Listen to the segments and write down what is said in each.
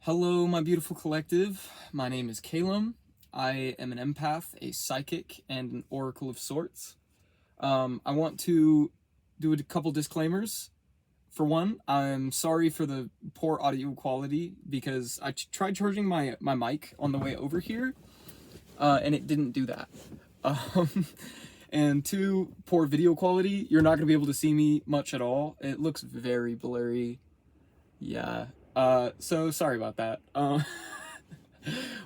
Hello, my beautiful collective. My name is Calum. I am an empath, a psychic, and an oracle of sorts. I want to do a couple disclaimers. For one, I'm sorry for the poor audio quality because I tried charging my mic on the way over here, and it didn't do that. Um, and two, poor video quality. You're not going to be able to see me much at all. It looks very blurry. Yeah. So sorry about that.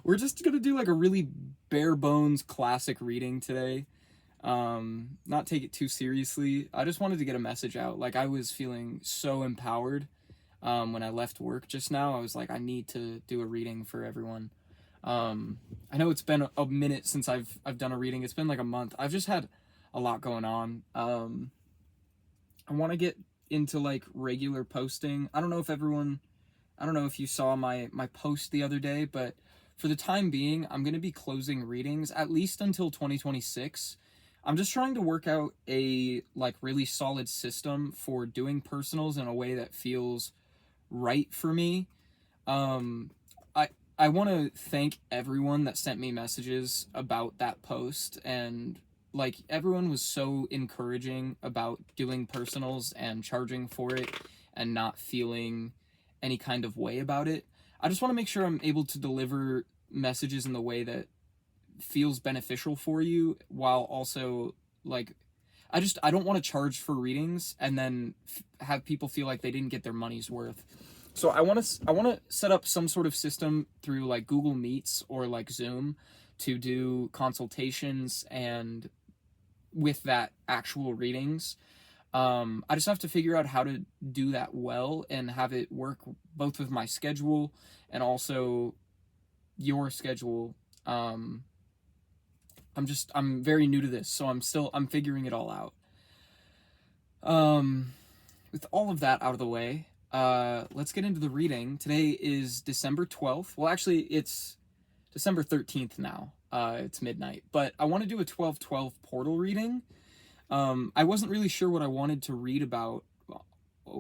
We're just gonna do like a really bare bones classic reading today. Not take it too seriously. I just wanted to get a message out. Like, I was feeling so empowered when I left work just now. I was like, I need to do a reading for everyone. I know it's been a minute since I've done a reading. It's been like a month. I've just had a lot going on. I want to get into like regular posting. I don't know if you saw my post the other day, but for the time being, I'm going to be closing readings at least until 2026. I'm just trying to work out a like really solid system for doing personals in a way that feels right for me. I want to thank everyone that sent me messages about that post, and like everyone was so encouraging about doing personals and charging for it and not feeling any kind of way about it. I just want to make sure I'm able to deliver messages in the way that feels beneficial for you while also like I don't want to charge for readings and then have people feel like they didn't get their money's worth. So I want to set up some sort of system through like Google Meets or like Zoom to do consultations and with that actual readings. I just have to figure out how to do that well and have it work both with my schedule and also your schedule. I'm very new to this, so I'm figuring it all out. With all of that out of the way, let's get into the reading. Today is December 12th. Well, actually, it's December 13th now. It's midnight, but I want to do a 12/12 portal reading. I wasn't really sure what I wanted to read about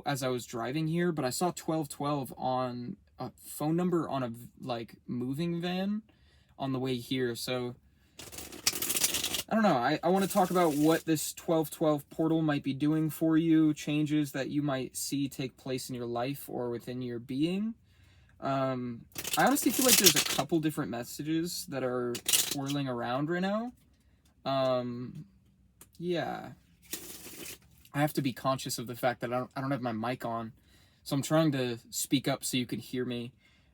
as I was driving here, but I saw 12/12 on a phone number on a like moving van on the way here. So I don't know. I want to talk about what this 12/12 portal might be doing for you, changes that you might see take place in your life or within your being. I honestly feel like there's a couple different messages that are swirling around right now. Yeah. I have to be conscious of the fact that I don't have my mic on, so I'm trying to speak up so you can hear me,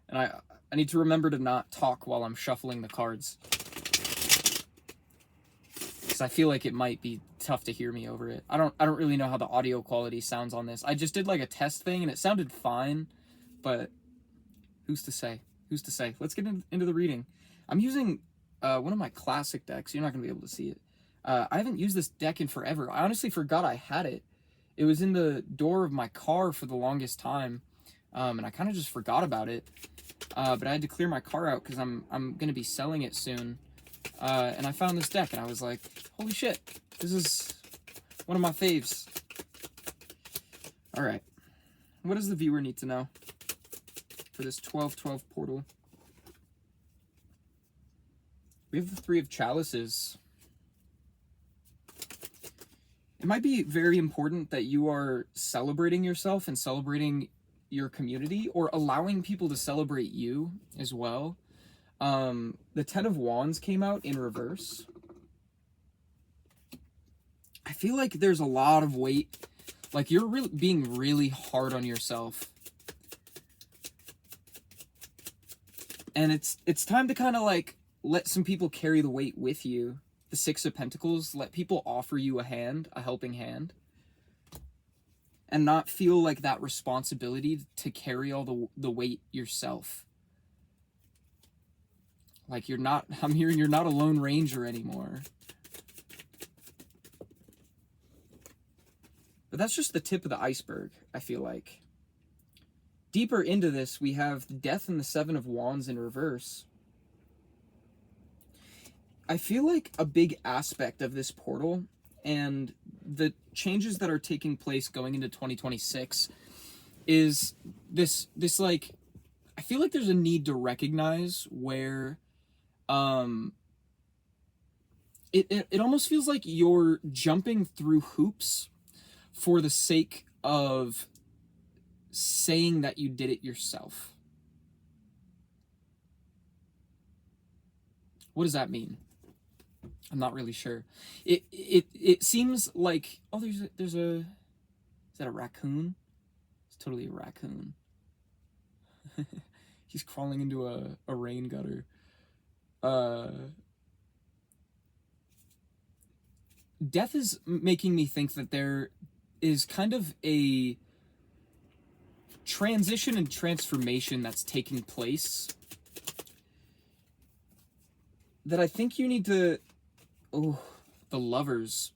and I need to remember to not talk while I'm shuffling the cards, because I feel like it might be tough to hear me over it. I don't really know how the audio quality sounds on this. I just did like a test thing and it sounded fine, but who's to say? Let's get into the reading. I'm using one of my classic decks. You're not gonna be able to see it. I haven't used this deck in forever. I honestly forgot I had it. It was in the door of my car for the longest time, and I kind of just forgot about it. But I had to clear my car out because I'm gonna be selling it soon. And I found this deck, and I was like, holy shit, this is one of my faves. All right, what does the viewer need to know for this 12/12 portal? We have the Three of Chalices. It might be very important that you are celebrating yourself and celebrating your community, or allowing people to celebrate you as well. The Ten of Wands came out in reverse. I feel like there's a lot of weight. Like, you're being really hard on yourself. And it's time to kind of like let some people carry the weight with you. The Six of Pentacles, let people offer you a helping hand, and not feel like that responsibility to carry all the weight yourself. Like, I'm hearing you're not a lone ranger anymore. But that's just the tip of the iceberg, I feel like. Deeper into this, we have Death and the Seven of Wands in reverse. I feel like a big aspect of this portal and the changes that are taking place going into 2026 is this like I feel like there's a need to recognize where it almost feels like you're jumping through hoops for the sake of saying that you did it yourself. What does that mean? I'm not really sure. It seems like, oh, there's a is that a raccoon? It's totally a raccoon. He's crawling into a rain gutter. Death is making me think that there is kind of a transition and transformation that's taking place that I think you need to... Oh, the Lovers.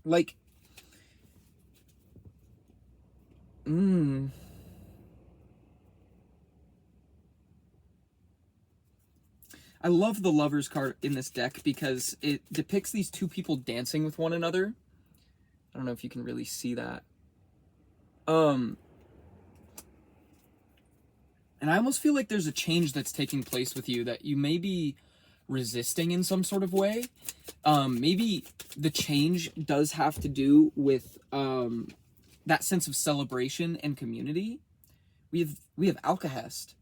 Like... I love the Lovers card in this deck because it depicts these two people dancing with one another. I don't know if you can really see that. And I almost feel like there's a change that's taking place with you that you may be resisting in some sort of way. Maybe the change does have to do with that sense of celebration and community. We have Alcahest.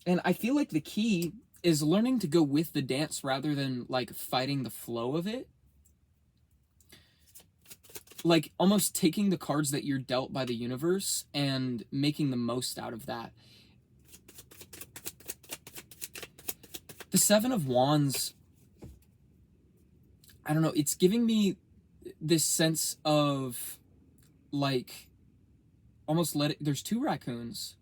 And I feel like the key is learning to go with the dance rather than like fighting the flow of it. Like almost taking the cards that you're dealt by the universe and making the most out of that. The Seven of Wands, I don't know, it's giving me this sense of like almost there's two raccoons.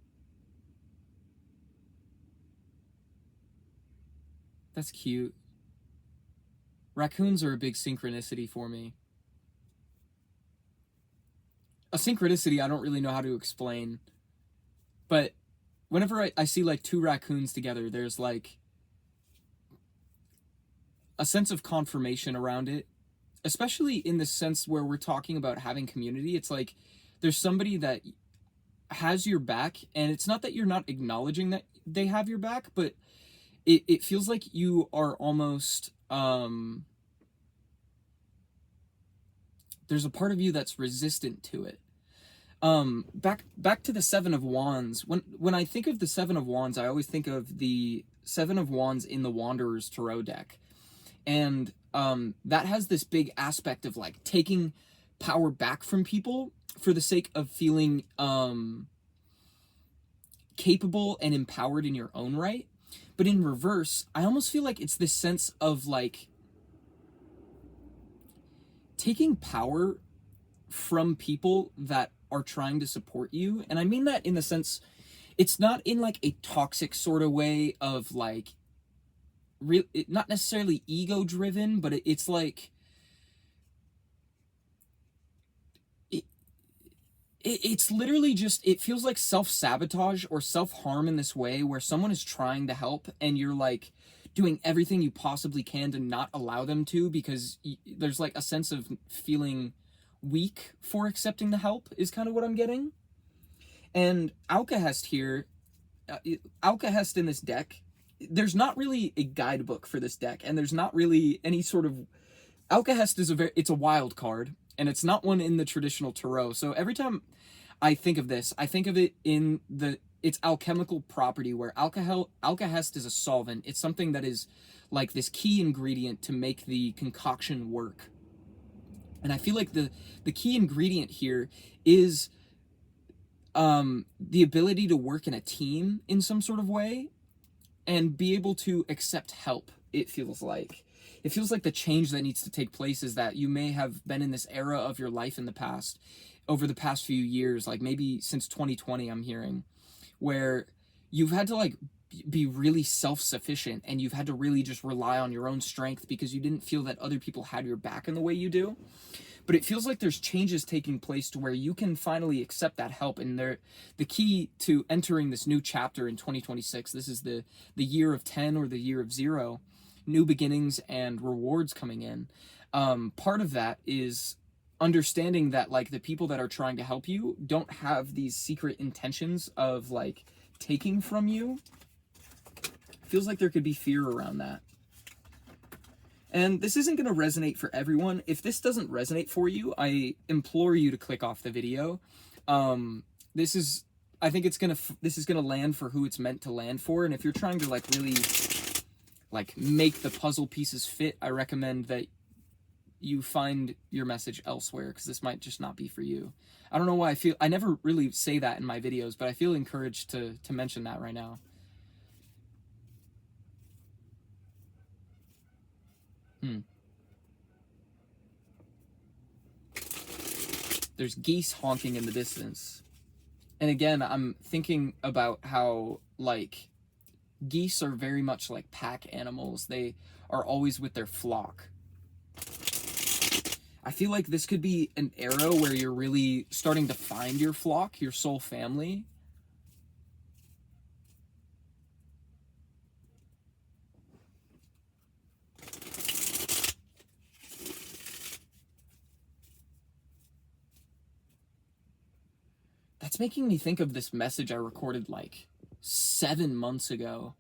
That's cute. Raccoons are a big synchronicity for me. A synchronicity I don't really know how to explain. But whenever I see like two raccoons together, there's like a sense of confirmation around it. Especially in the sense where we're talking about having community. It's like there's somebody that has your back, and it's not that you're not acknowledging that they have your back, but it feels like you are almost there's a part of you that's resistant to it. Back to the Seven of Wands. When I think of the Seven of Wands, I always think of the Seven of Wands in the Wanderer's Tarot deck. And that has this big aspect of like taking power back from people for the sake of feeling capable and empowered in your own right. But in reverse, I almost feel like it's this sense of like taking power from people that are trying to support you. And I mean that in the sense, it's not in like a toxic sort of way of like, not necessarily ego driven, but it's like, it's literally just, it feels like self-sabotage or self-harm in this way where someone is trying to help and you're like doing everything you possibly can to not allow them to, because there's like a sense of feeling weak for accepting the help is kind of what I'm getting. And Alcahest here, Alcahest in this deck, there's not really a guidebook for this deck, and there's not really any sort of... Alcahest is it's a wild card, and it's not one in the traditional tarot. So every time I think of this, I think of it in its alchemical property, where Alcahest is a solvent. It's something that is like this key ingredient to make the concoction work. And I feel like the key ingredient here is the ability to work in a team in some sort of way and be able to accept help. It feels like the change that needs to take place is that you may have been in this era of your life in the past, over the past few years, like maybe since 2020, I'm hearing, where you've had to like be really self-sufficient and you've had to really just rely on your own strength because you didn't feel that other people had your back in the way you do. But it feels like there's changes taking place to where you can finally accept that help. And the key to entering this new chapter in 2026, this is the year of 10 or the year of 0, new beginnings and rewards coming in. Part of that is understanding that like the people that are trying to help you don't have these secret intentions of like taking from you. Feels like there could be fear around that. And this isn't going to resonate for everyone. If this doesn't resonate for you, I implore you to click off the video. This is gonna land for who it's meant to land for. And if you're trying to like really like make the puzzle pieces fit, I recommend that you find your message elsewhere, because this might just not be for you. I don't know why I never really say that in my videos, but I feel encouraged to mention that right now. There's geese honking in the distance. And again, I'm thinking about how, like, geese are very much like pack animals. They are always with their flock. I feel like this could be an era where you're really starting to find your flock, your soul family. That's making me think of this message I recorded like 7 months ago.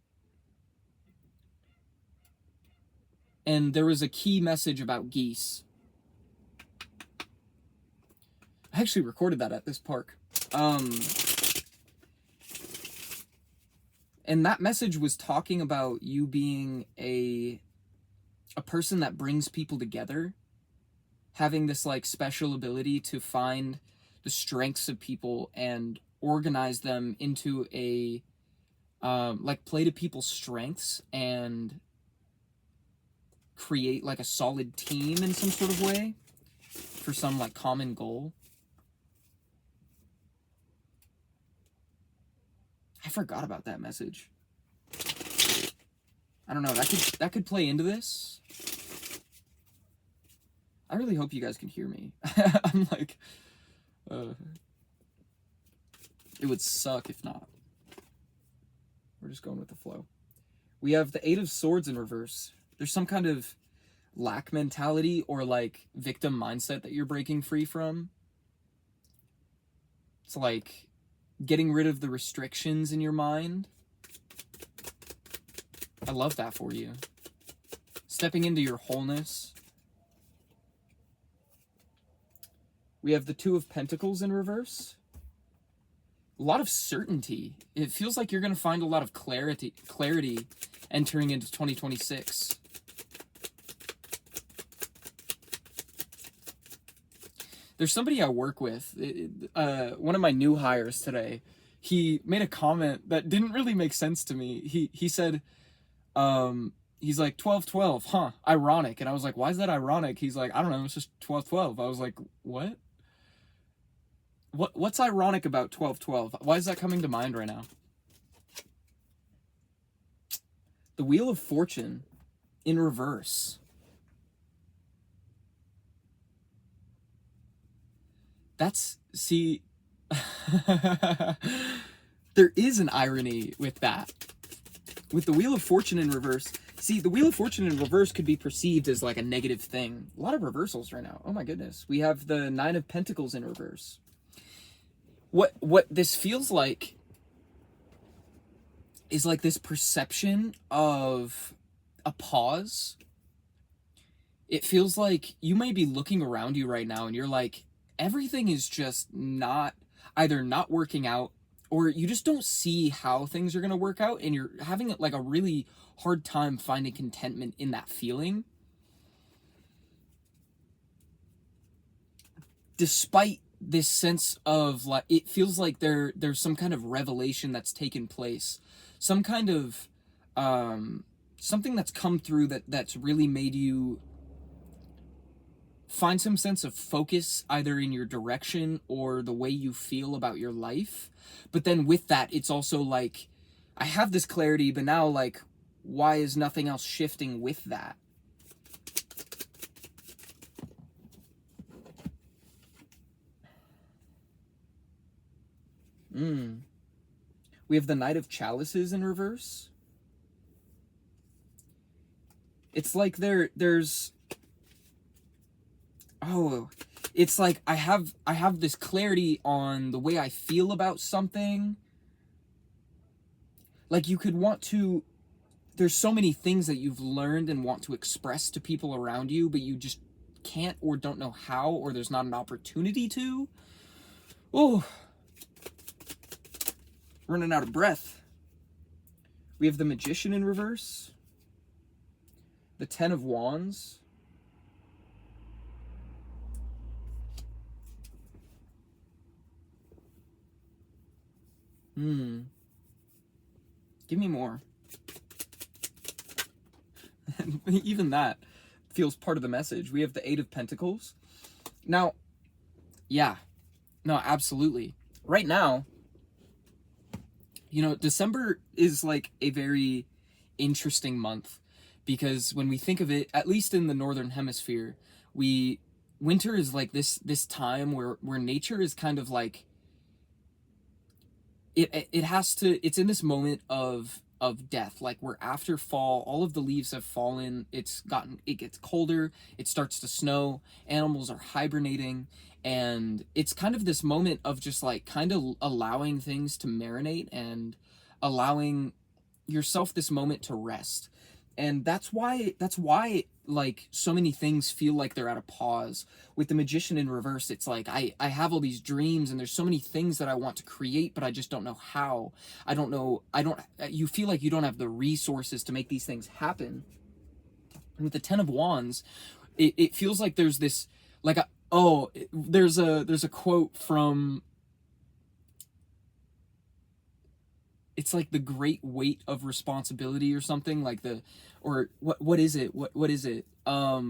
And there was a key message about geese. I actually recorded that at this park. And that message was talking about you being a person that brings people together, having this like special ability to find the strengths of people and organize them into a like play to people's strengths and create like a solid team in some sort of way for some like common goal. I forgot about that message. I don't know, that could play into this. I really hope you guys can hear me. I'm like, it would suck if not. We're just going with the flow. We have the Eight of Swords in reverse. There's some kind of lack mentality or like victim mindset that you're breaking free from. It's like getting rid of the restrictions in your mind. I love that for you. Stepping into your wholeness. We have the Two of Pentacles in reverse. A lot of certainty. It feels like you're going to find a lot of clarity entering into 2026. There's somebody I work with, one of my new hires today. He made a comment that didn't really make sense to me. He said, he's like, 12-12, huh, ironic. And I was like, why is that ironic? He's like, I don't know, it's just 12-12. I was like, what? What's ironic about 12-12? Why is that coming to mind right now? The Wheel of Fortune in reverse. See, there is an irony with that. With the Wheel of Fortune in reverse, see, the Wheel of Fortune in reverse could be perceived as like a negative thing. A lot of reversals right now. Oh my goodness. We have the Nine of Pentacles in reverse. What this feels like is like this perception of a pause. It feels like you may be looking around you right now and you're like, everything is just either not working out, or you just don't see how things are going to work out, and you're having like a really hard time finding contentment in that feeling. Despite this sense of like, it feels like there's some kind of revelation that's taken place, some kind of something that's come through that's really made you find some sense of focus either in your direction or the way you feel about your life. But then with that, it's also like, I have this clarity, but now like, why is nothing else shifting with that? We have the Knight of Chalices in reverse. It's like there's it's like I have this clarity on the way I feel about something, like you could want to, there's so many things that you've learned and want to express to people around you, but you just can't or don't know how, or there's not an opportunity to. Oh, running out of breath. We have the Magician in reverse, the Ten of Wands, give me more. Even that feels part of the message. We have the Eight of Pentacles. Now, yeah, no, absolutely. Right now, you know, December is like a very interesting month, because when we think of it, at least in the northern hemisphere, winter is like this time where nature is kind of like, it's in this moment of death, like where after fall all of the leaves have fallen, it gets colder, it starts to snow, animals are hibernating, and it's kind of this moment of just like kind of allowing things to marinate and allowing yourself this moment to rest. And that's why like so many things feel like they're at a pause. With the Magician in reverse, it's like I have all these dreams and there's so many things that I want to create, but I just don't know how. You feel like you don't have the resources to make these things happen. And with the Ten of Wands, it feels like there's this, like there's a quote from, it's like the great weight of responsibility or something, like what is it? What is it? I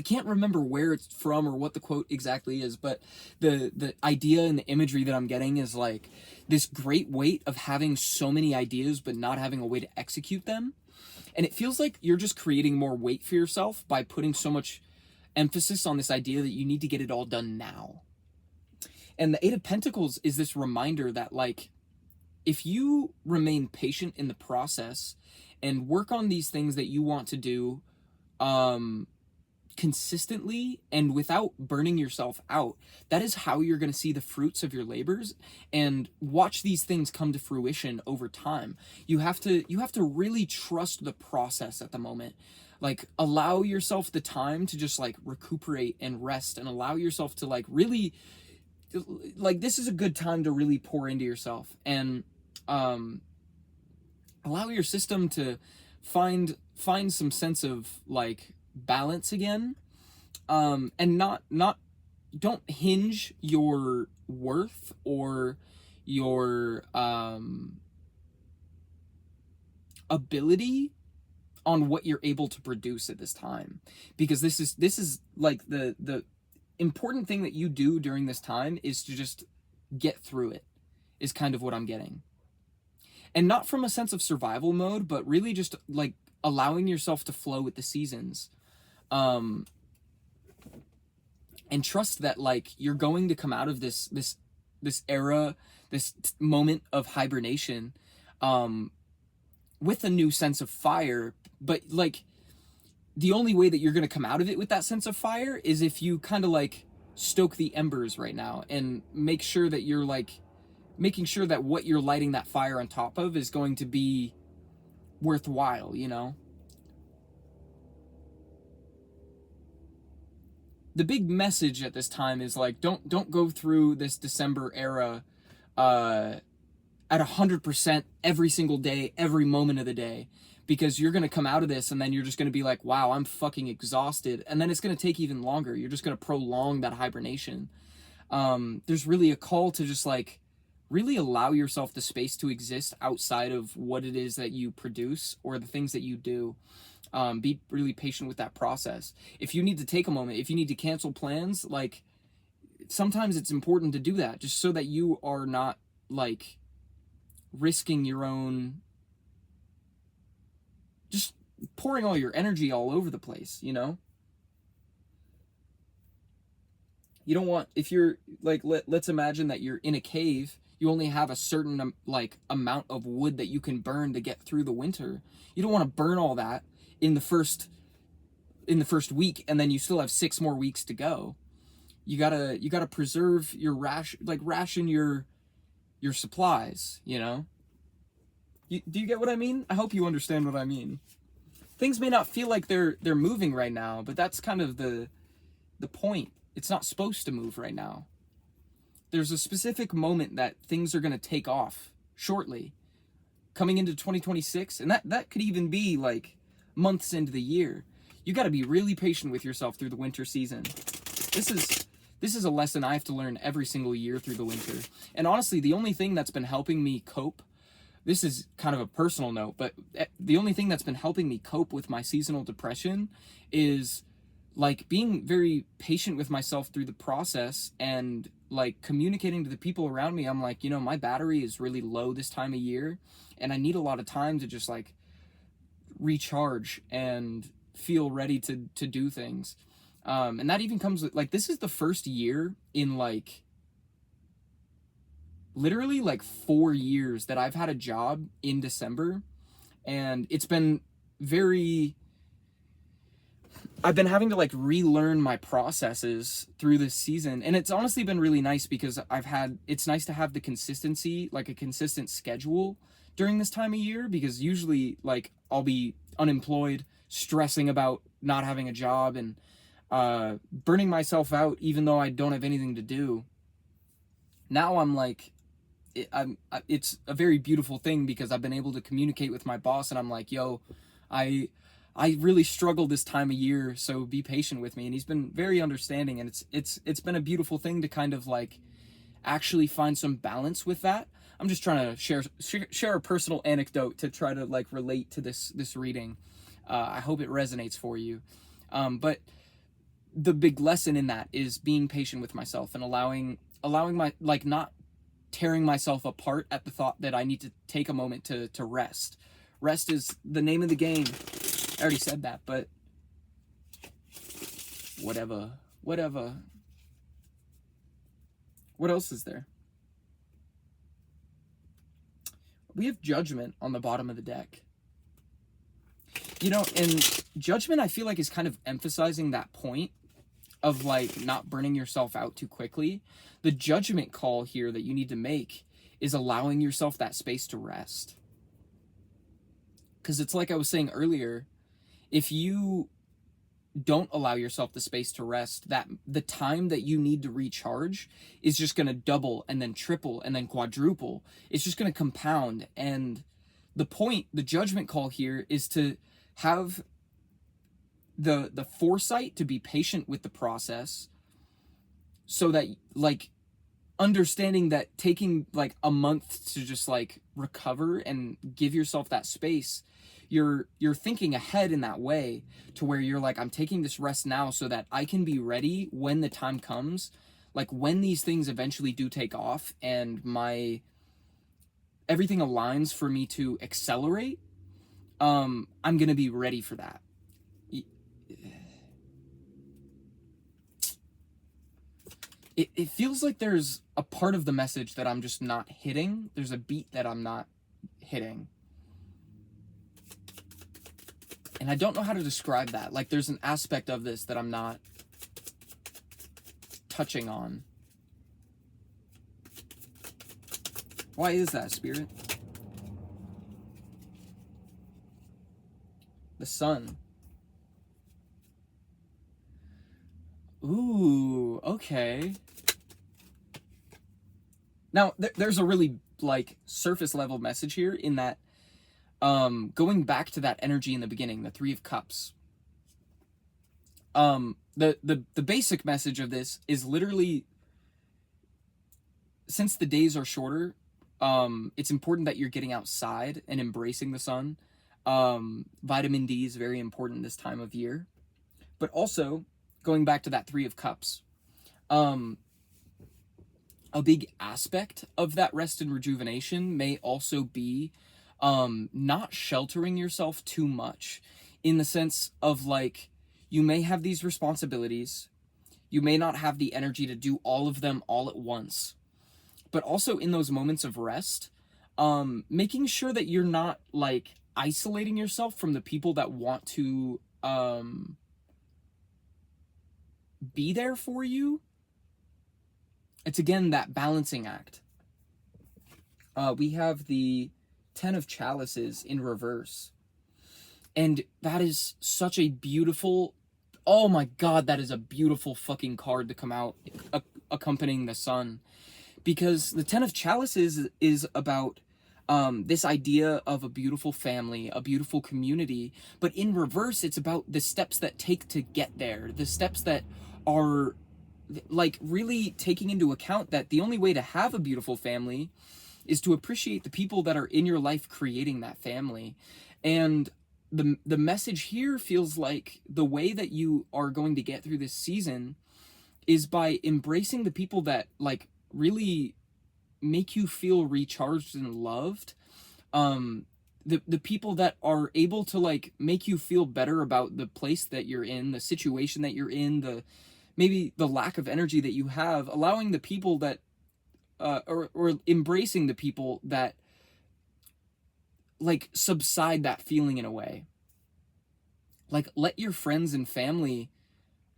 can't remember where it's from or what the quote exactly is, but the idea and the imagery that I'm getting is like this great weight of having so many ideas but not having a way to execute them. And it feels like you're just creating more weight for yourself by putting so much emphasis on this idea that you need to get it all done now. And the Eight of Pentacles is this reminder that, like, if you remain patient in the process and work on these things that you want to do consistently and without burning yourself out, that is how you're going to see the fruits of your labors and watch these things come to fruition over time. You have to really trust the process at the moment. Like, allow yourself the time to just like recuperate and rest, and allow yourself to like really, like, this is a good time to really pour into yourself and allow your system to find some sense of like balance again, and not don't hinge your worth or your ability on what you're able to produce at this time, because this is like the important thing that you do during this time is to just get through it, is kind of what I'm getting. And not from a sense of survival mode, but really just like allowing yourself to flow with the seasons. And trust that like you're going to come out of this era, this moment of hibernation, with a new sense of fire. But like, the only way that you're going to come out of it with that sense of fire is if you kind of like stoke the embers right now and make sure that you're like making sure that what you're lighting that fire on top of is going to be worthwhile, you know? The big message at this time is like, don't go through this December era at 100% every single day, every moment of the day, because you're going to come out of this and then you're just going to be like, wow, I'm fucking exhausted. And then it's going to take even longer. You're just going to prolong that hibernation. There's really a call to just like really allow yourself the space to exist outside of what it is that you produce or the things that you do. Be really patient with that process. If you need to take a moment, if you need to cancel plans, like, sometimes it's important to do that just so that you are not like risking your own, just pouring all your energy all over the place, you know? You don't want, if you're like, let's imagine that you're in a cave, you only have a certain like amount of wood that you can burn to get through the winter. You don't want to burn all that in the first week, and then you still have 6 more weeks to go. you gotta preserve your ration your supplies, you know? Do you get what I mean? I hope you understand what I mean. Things may not feel like they're moving right now, but that's kind of the point. It's not supposed to move right now. There's a specific moment that things are going to take off shortly, coming into 2026, and that could even be like months into the year. You got to be really patient with yourself through the winter season. This is a lesson I have to learn every single year through the winter. And honestly, the only thing that's been helping me cope, this is kind of a personal note, but the only thing that's been helping me cope with my seasonal depression is like being very patient with myself through the process, and like communicating to the people around me. I'm like, you know, my battery is really low this time of year, and I need a lot of time to just like recharge and feel ready to do things. And that even comes with like, this is the first year in like literally like 4 years that I've had a job in December, and it's been I've been having to like relearn my processes through this season, and it's honestly been really nice because it's nice to have the consistency, like a consistent schedule during this time of year, because usually like I'll be unemployed, stressing about not having a job, and burning myself out even though I don't have anything to do. Now I'm like, it's a very beautiful thing because I've been able to communicate with my boss, and I'm like, yo, I really struggle this time of year, so be patient with me. And he's been very understanding, and it's been a beautiful thing to kind of like actually find some balance with that. I'm just trying to share a personal anecdote to try to like relate to this reading. I hope it resonates for you. But the big lesson in that is being patient with myself and allowing my, like, not tearing myself apart at the thought that I need to take a moment to rest. Rest is the name of the game. I already said that, but whatever. What else is there? We have Judgment on the bottom of the deck. You know, and Judgment, I feel like, is kind of emphasizing that point of like not burning yourself out too quickly. The judgment call here that you need to make is allowing yourself that space to rest. Because it's like I was saying earlier, if you don't allow yourself the space to rest, that the time that you need to recharge is just going to double and then triple and then quadruple. It's just going to compound. And the judgment call here is to have the foresight to be patient with the process, so that like understanding that taking like a month to just like recover and give yourself that space, you're thinking ahead in that way to where you're like, I'm taking this rest now so that I can be ready when the time comes, like when these things eventually do take off and everything aligns for me to accelerate. I'm gonna be ready for that. It feels like there's a part of the message that I'm just not hitting. There's a beat that I'm not hitting. And I don't know how to describe that. Like, there's an aspect of this that I'm not touching on. Why is that, Spirit? The sun. Ooh, okay. Now, there's a really, like, surface level message here in that, going back to that energy in the beginning, the Three of Cups. The basic message of this is literally, since the days are shorter, it's important that you're getting outside and embracing the sun. Vitamin D is very important this time of year. But also, going back to that Three of Cups, a big aspect of that rest and rejuvenation may also be not sheltering yourself too much, in the sense of like, you may have these responsibilities, you may not have the energy to do all of them all at once, but also in those moments of rest, making sure that you're not like isolating yourself from the people that want to be there for you, it's again that balancing act. We have the Ten of Chalices in reverse. And that is such a beautiful, oh my god, that is a beautiful fucking card to come out accompanying the sun. Because the Ten of Chalices is about this idea of a beautiful family, a beautiful community. But in reverse, it's about the steps that take to get there. The steps that are like really taking into account that the only way to have a beautiful family is to appreciate the people that are in your life creating that family. And the message here feels like the way that you are going to get through this season is by embracing the people that like really make you feel recharged and loved. The people that are able to like make you feel better about the place that you're in, the situation that you're in, the maybe the lack of energy that you have, allowing the people that or embracing the people that like subside that feeling in a way. Like, let your friends and family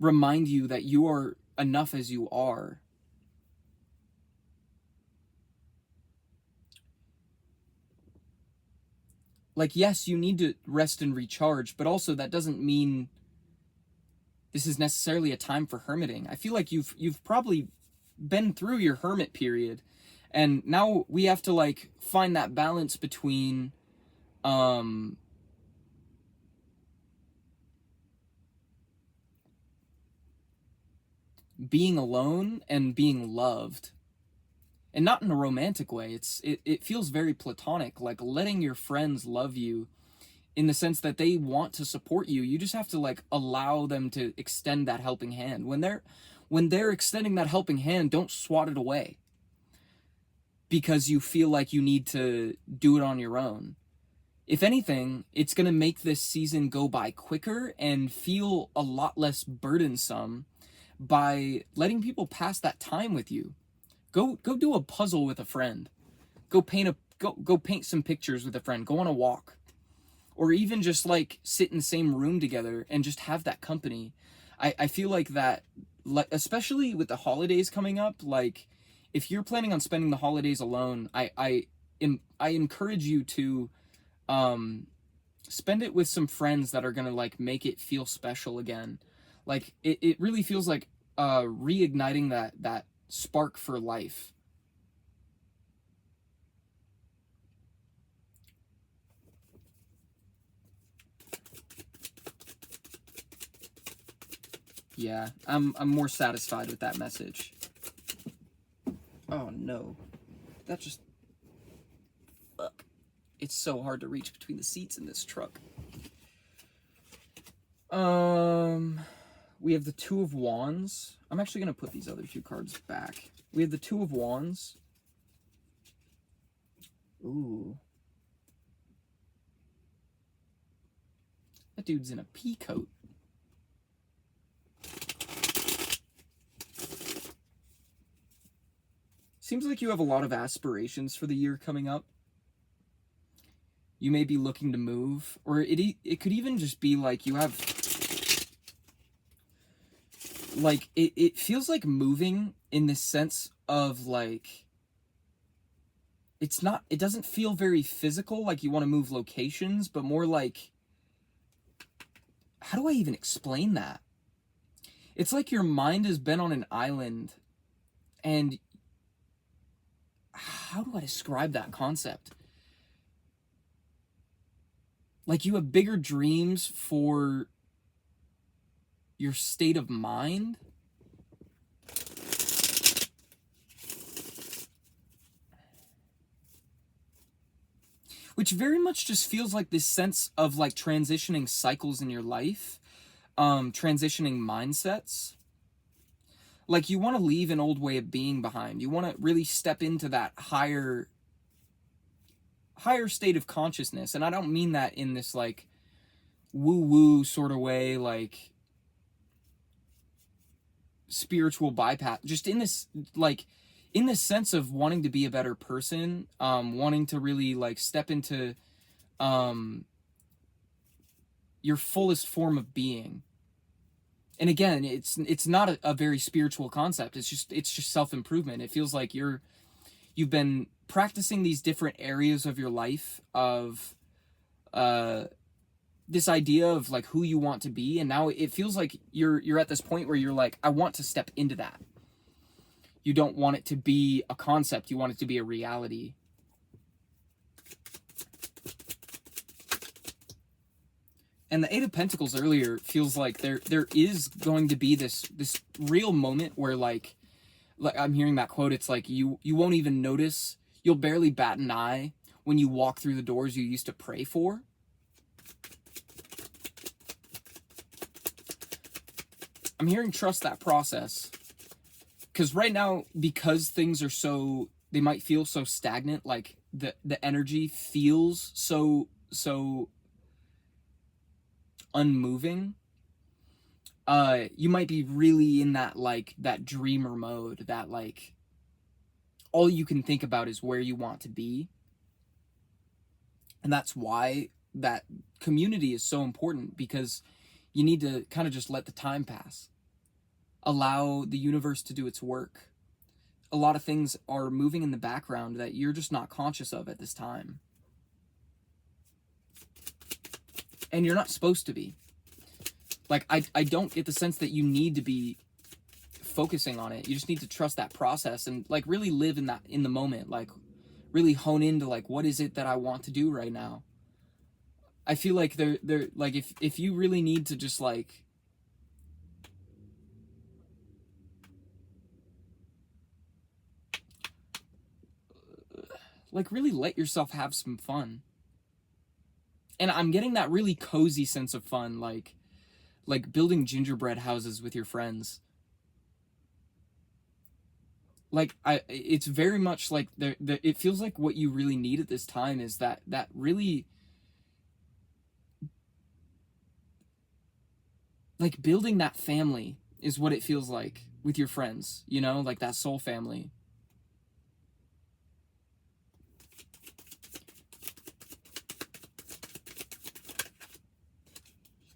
remind you that you are enough as you are. Like, yes, you need to rest and recharge, but also that doesn't mean this is necessarily a time for hermiting. I feel like you've probably been through your hermit period, and now we have to like find that balance between being alone and being loved. And not in a romantic way. It feels very platonic, like letting your friends love you in the sense that they want to support you. You just have to like allow them to extend that helping hand. When they're extending that helping hand, don't swat it away because you feel like you need to do it on your own. If anything, it's going to make this season go by quicker and feel a lot less burdensome by letting people pass that time with you. Go do a puzzle with a friend. Go paint some pictures with a friend. Go on a walk. Or even just like sit in the same room together and just have that company. I feel like that, like, especially with the holidays coming up, like if you're planning on spending the holidays alone, I encourage you to spend it with some friends that are gonna like make it feel special again. Like it really feels like reigniting that spark for life. Yeah, I'm more satisfied with that message. Oh no. That just fuck. It's so hard to reach between the seats in this truck. We have the Two of Wands. I'm actually going to put these other two cards back. We have the Two of Wands. Ooh. That dude's in a pea coat. Seems like you have a lot of aspirations for the year coming up. You may be looking to move, or it could even just be like you have... Like, it feels like moving in the sense of, like... It doesn't feel very physical, like you want to move locations, but more like... How do I even explain that? It's like your mind has been on an island, and... How do I describe that concept? Like you have bigger dreams for your state of mind. Which very much just feels like this sense of like transitioning cycles in your life, transitioning mindsets. Like you want to leave an old way of being behind. You want to really step into that higher state of consciousness. And I don't mean that in this like woo-woo sort of way, like spiritual bypass, just in this like in this sense of wanting to be a better person, wanting to really like step into your fullest form of being. And again, it's not a very spiritual concept. It's just self-improvement. It feels like you've been practicing these different areas of your life of this idea of like who you want to be, and now it feels like you're at this point where you're like, I want to step into that. You don't want it to be a concept, you want it to be a reality. And the Eight of Pentacles earlier feels like there is going to be this real moment where like I'm hearing that quote, it's like you won't even notice, you'll barely bat an eye when you walk through the doors you used to pray for. I'm hearing trust that process. Because right now, because things are so, they might feel so stagnant, like the energy feels so unmoving, you might be really in that like that dreamer mode, that like all you can think about is where you want to be. And that's why that community is so important, because you need to kind of just let the time pass, allow the universe to do its work. A lot of things are moving in the background that you're just not conscious of at this time. And you're not supposed to be. Like, I don't get the sense that you need to be focusing on it. You just need to trust that process and like really live in the moment. Like really hone into like, what is it that I want to do right now? I feel like they're like, if you really need to just like really let yourself have some fun. And I'm getting that really cozy sense of fun, like building gingerbread houses with your friends. Like it's very much like it feels like what you really need at this time is that really like building that family is what it feels like with your friends, you know, like that soul family.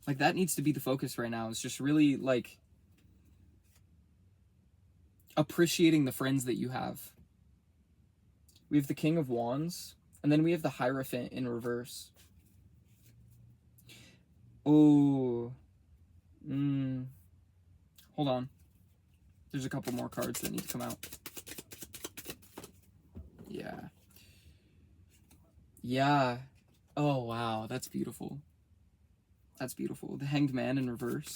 Like that needs to be the focus right now. It's just really like appreciating the friends that you have. We have the King of Wands, and then we have the Hierophant in reverse. Oh. Hold on. There's a couple more cards that need to come out. Yeah. Yeah. Oh, wow. That's beautiful. That's beautiful. The Hanged Man in reverse.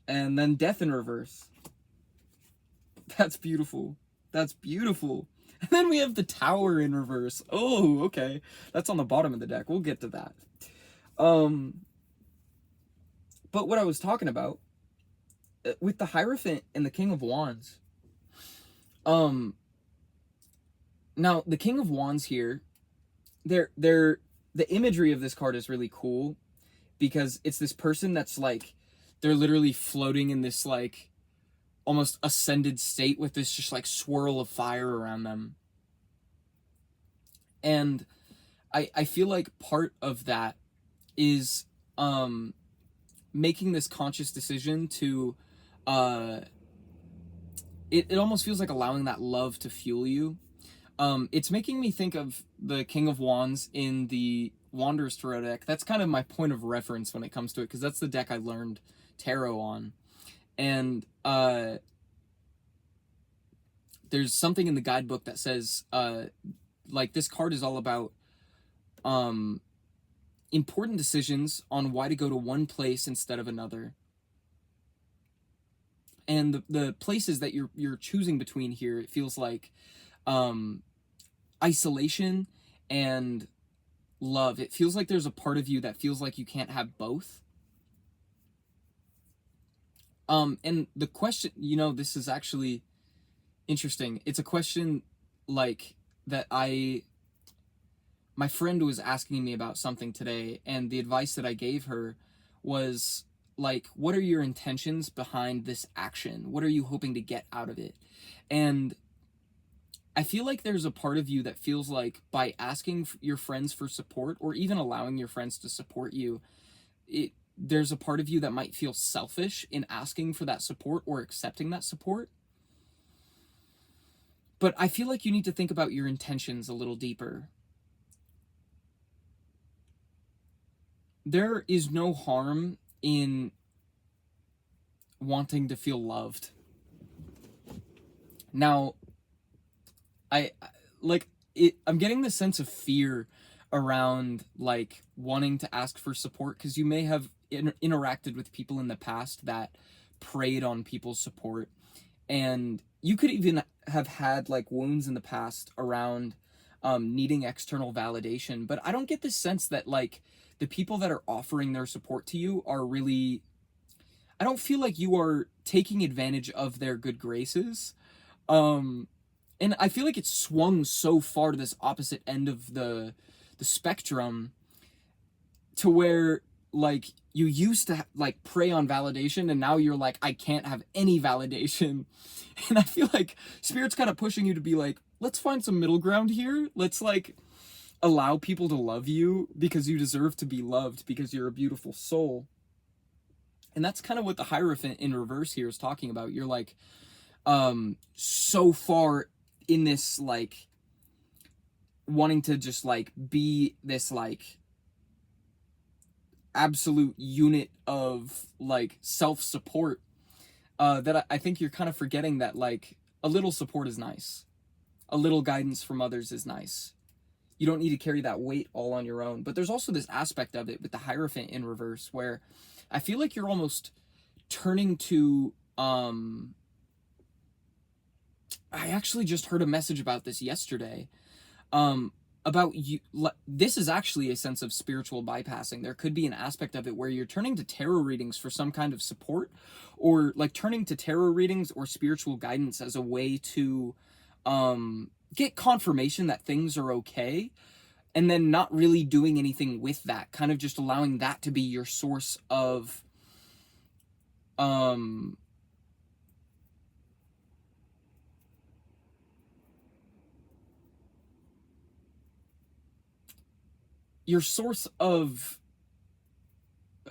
And then Death in reverse. That's beautiful. That's beautiful. And then we have the Tower in reverse. Oh, okay. That's on the bottom of the deck. We'll get to that. But what I was talking about, with the Hierophant and the King of Wands, now the King of Wands here, the imagery of this card is really cool, because it's this person that's like, they're literally floating in this like almost ascended state with this just like swirl of fire around them. And I feel like part of that is making this conscious decision to it almost feels like allowing that love to fuel you. It's making me think of the King of Wands in the Wanderer's Tarot deck. That's kind of my point of reference when it comes to it, because that's the deck I learned tarot on. And there's something in the guidebook that says like this card is all about important decisions on why to go to one place instead of another. And the places that you're choosing between here, it feels like isolation and love. It feels like there's a part of you that feels like you can't have both. And the question, you know, this is actually interesting. It's a question like that my friend was asking me about something today, and the advice that I gave her was like, what are your intentions behind this action? What are you hoping to get out of it? And I feel like there's a part of you that feels like by asking your friends for support, or even allowing your friends to support you, there's a part of you that might feel selfish in asking for that support or accepting that support. But I feel like you need to think about your intentions a little deeper. There is no harm in wanting to feel loved. Now, I'm getting this sense of fear around like wanting to ask for support, because you may have interacted with people in the past that preyed on people's support, and you could even have had like wounds in the past around needing external validation. But I don't get this sense that like the people that are offering their support to you are really, I don't feel like you are taking advantage of their good graces. And I feel like it's swung so far to this opposite end of the spectrum, to where like you used to like prey on validation, and now you're like, I can't have any validation. And I feel like Spirit's kind of pushing you to be like, let's find some middle ground here. Let's like allow people to love you because you deserve to be loved, because you're a beautiful soul. And that's kind of what the Hierophant in reverse here is talking about. You're like so far in this like wanting to just like be this like absolute unit of like self-support, that I think you're kind of forgetting that like a little support is nice. A little guidance from others is nice. You don't need to carry that weight all on your own. But there's also this aspect of it with the Hierophant in reverse where I feel like you're almost turning to I actually just heard a message about this yesterday. About you, this is actually a sense of spiritual bypassing. There could be an aspect of it where you're turning to tarot readings for some kind of support, or like turning to tarot readings or spiritual guidance as a way to get confirmation that things are okay, and then not really doing anything with that, kind of just allowing that to be your source of your source of,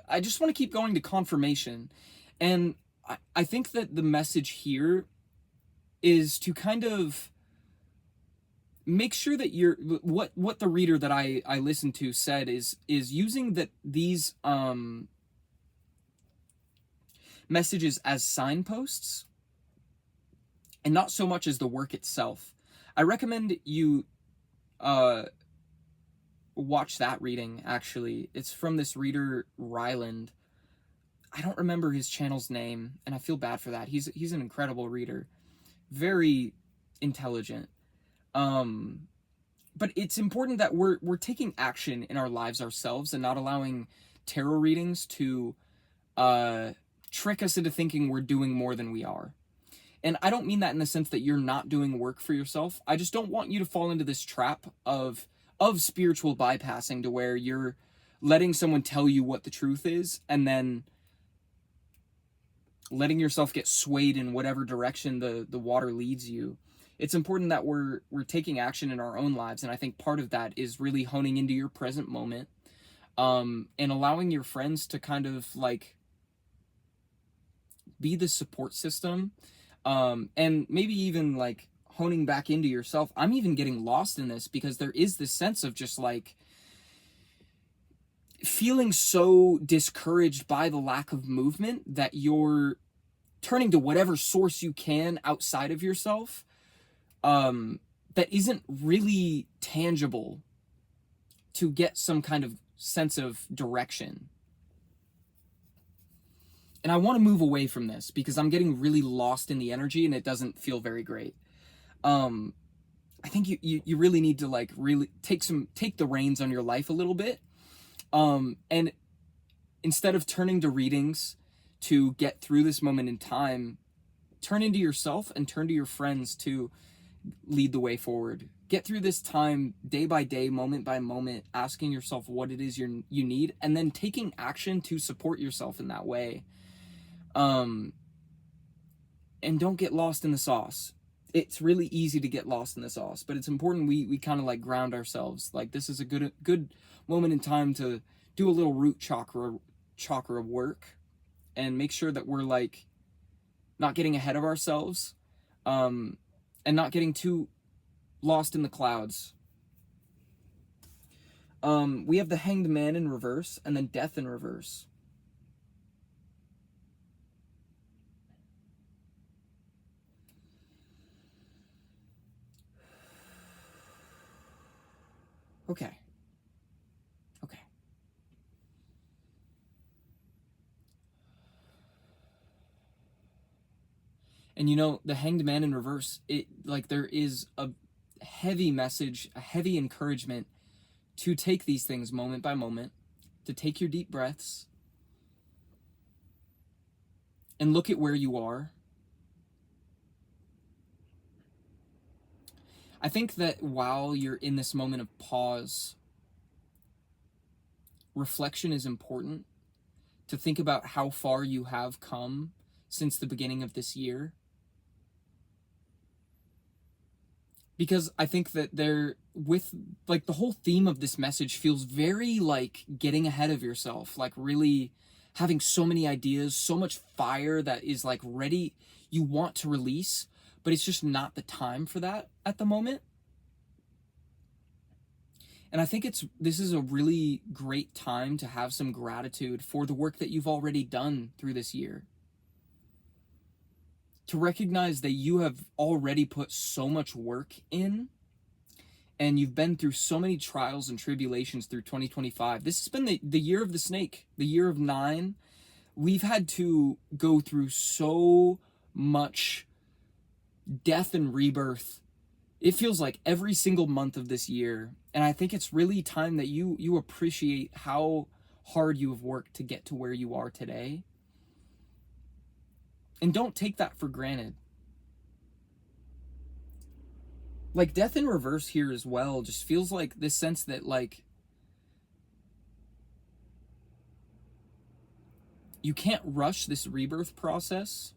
I just want to keep going to confirmation. And I think that the message here is to kind of make sure that you're, what the reader that I listened to said is using that these messages as signposts and not so much as the work itself. I recommend you watch that reading, actually. It's from this reader, Ryland. I don't remember his channel's name, and I feel bad for that. He's an incredible reader. Very intelligent. But it's important that we're taking action in our lives ourselves and not allowing tarot readings to trick us into thinking we're doing more than we are. And I don't mean that in the sense that you're not doing work for yourself. I just don't want you to fall into this trap of spiritual bypassing, to where you're letting someone tell you what the truth is and then letting yourself get swayed in whatever direction the water leads you. It's important that we're taking action in our own lives, and I think part of that is really honing into your present moment, and allowing your friends to kind of like be the support system, and maybe even like honing back into yourself. I'm even getting lost in this because there is this sense of just like feeling so discouraged by the lack of movement that you're turning to whatever source you can outside of yourself, that isn't really tangible, to get some kind of sense of direction. And I want to move away from this because I'm getting really lost in the energy and it doesn't feel very great. I think you really need to like really take the reins on your life a little bit. And instead of turning to readings to get through this moment in time, turn into yourself and turn to your friends to lead the way forward. Get through this time day by day, moment by moment, asking yourself what it is you need, and then taking action to support yourself in that way. And don't get lost in the sauce. it's really easy to get lost in the sauce, but it's important we kind of like ground ourselves. Like this is a good moment in time to do a little root chakra work and make sure that we're like not getting ahead of ourselves, and not getting too lost in the clouds. We have the Hanged Man in reverse and then Death in reverse. Okay. Okay. And you know, the Hanged Man in reverse, it like there is a heavy message, a heavy encouragement to take these things moment by moment, to take your deep breaths and look at where you are. I think that while you're in this moment of pause, reflection is important, to think about how far you have come since the beginning of this year. Because I think that with like the whole theme of this message feels very like getting ahead of yourself, like really having so many ideas, so much fire that is like ready, you want to release, but it's just not the time for that at the moment. And I think this is a really great time to have some gratitude for the work that you've already done through this year. To recognize that you have already put so much work in, and you've been through so many trials and tribulations through 2025. This has been the year of the snake, the year of 9. We've had to go through so much death and rebirth. It feels like every single month of this year. And I think it's really time that you appreciate how hard you have worked to get to where you are today. And don't take that for granted. Like Death in reverse here as well just feels like this sense that like you can't rush this rebirth process.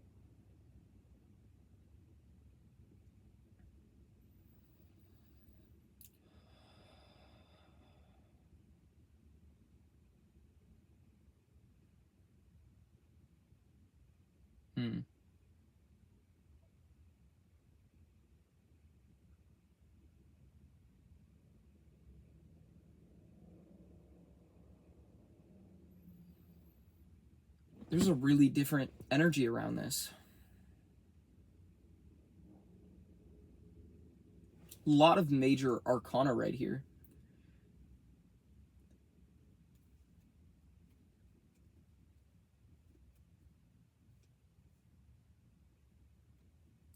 There's a really different energy around this. A lot of major arcana right here.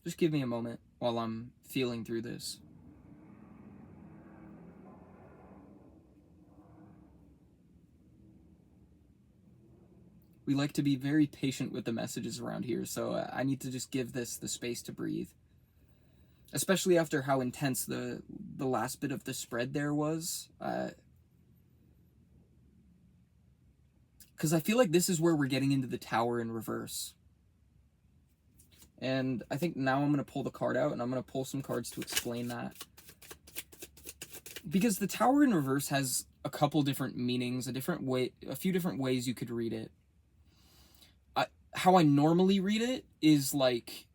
Just give me a moment while I'm feeling through this. We like to be very patient with the messages around here, so I need to just give this the space to breathe. Especially after how intense the last bit of the spread there was. Because I feel like this is where we're getting into the Tower in reverse. And I think now I'm going to pull the card out, and I'm going to pull some cards to explain that. Because the Tower in reverse has a couple different meanings, a few different ways you could read it. How I normally read it is like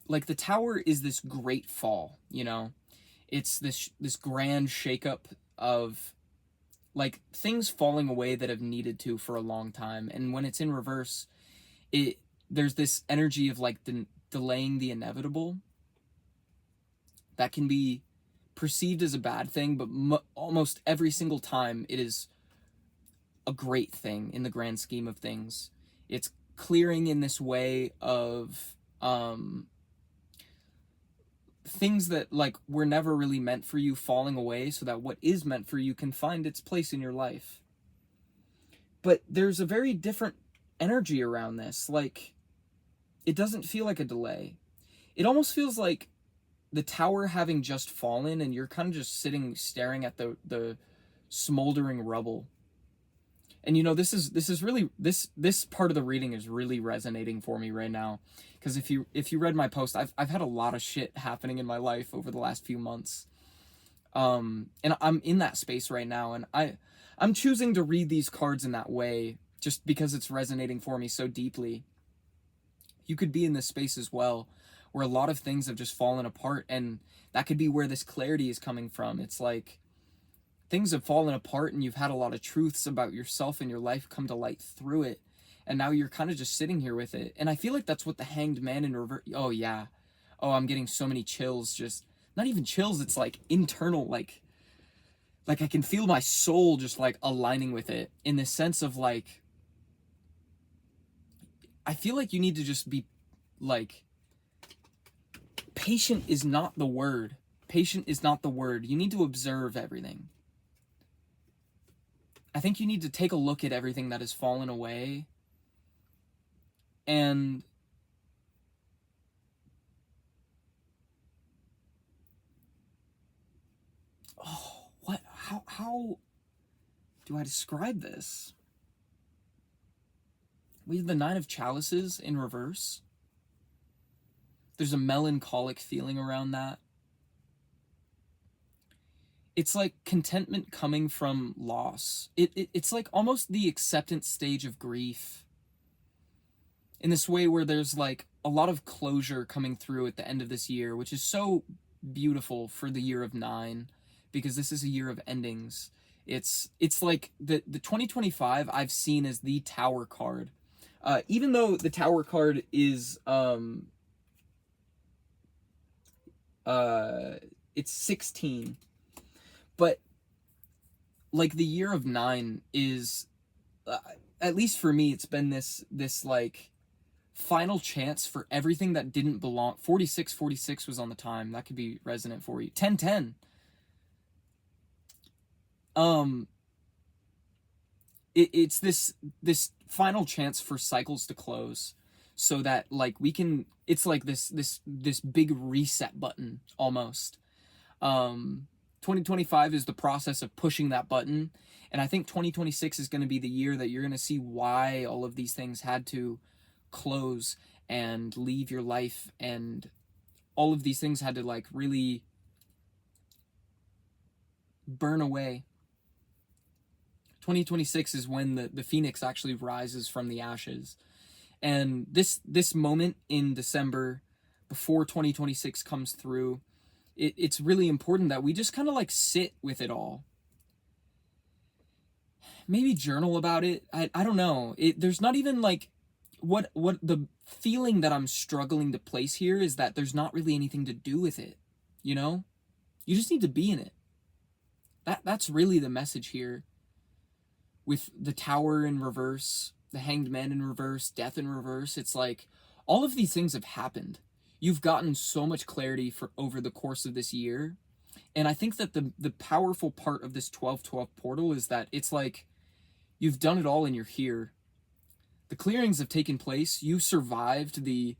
the Tower is this great fall, you know? It's this grand shakeup of like things falling away that have needed to for a long time. And when it's in reverse, there's this energy of like delaying the inevitable that can be perceived as a bad thing, but almost every single time it is a great thing in the grand scheme of things. It's clearing in this way of things that like were never really meant for you falling away, so that what is meant for you can find its place in your life. But there's a very different energy around this. Like, it doesn't feel like a delay. It almost feels like the Tower having just fallen and you're kind of just sitting staring at the smoldering rubble. And this is really this part of the reading is really resonating for me right now, because if you read my post, I've had a lot of shit happening in my life over the last few months. And I'm in that space right now, and I'm choosing to read these cards in that way just because it's resonating for me so deeply. You could be in this space as well, where a lot of things have just fallen apart, and that could be where this clarity is coming from. It's like things have fallen apart and you've had a lot of truths about yourself and your life come to light through it, and now you're kind of just sitting here with it. And I feel like that's what the Hanged Man in reverse. Oh yeah. Oh, I'm getting so many chills. Just not even chills, it's like internal, like I can feel my soul just like aligning with it, in the sense of like, I feel like you need to just be like, patient is not the word. Patient is not the word. You need to observe everything. I think you need to take a look at everything that has fallen away, and how do I describe this? We have the Nine of Chalices in reverse. There's a melancholic feeling around that. It's like contentment coming from loss. It's like almost the acceptance stage of grief, in this way where there's like a lot of closure coming through at the end of this year, which is so beautiful for the year of 9, because this is a year of endings. It's like the 2025 I've seen as the Tower card. Even though the Tower card is it's 16, but like the year of 9 is, at least for me, it's been this like final chance for everything that didn't belong. 46 was on the time. That could be resonant for you. 1010. It's this final chance for cycles to close, so that like we can, it's like this big reset button almost. 2025 is the process of pushing that button, and I think 2026 is going to be the year that you're going to see why all of these things had to close and leave your life, and all of these things had to like really burn away. 2026 is when the phoenix actually rises from the ashes. And this moment in December, before 2026 comes through, it's really important that we just kind of like sit with it all. Maybe journal about it. I don't know. There's not even like, what the feeling that I'm struggling to place here is that there's not really anything to do with it. You know? You just need to be in it. That's really the message here. With the Tower in reverse, the Hanged Man in reverse, Death in reverse, it's like all of these things have happened. You've gotten so much clarity for over the course of this year. And I think that the powerful part of this 12/12 portal is that it's like you've done it all and you're here. The clearings have taken place. You survived the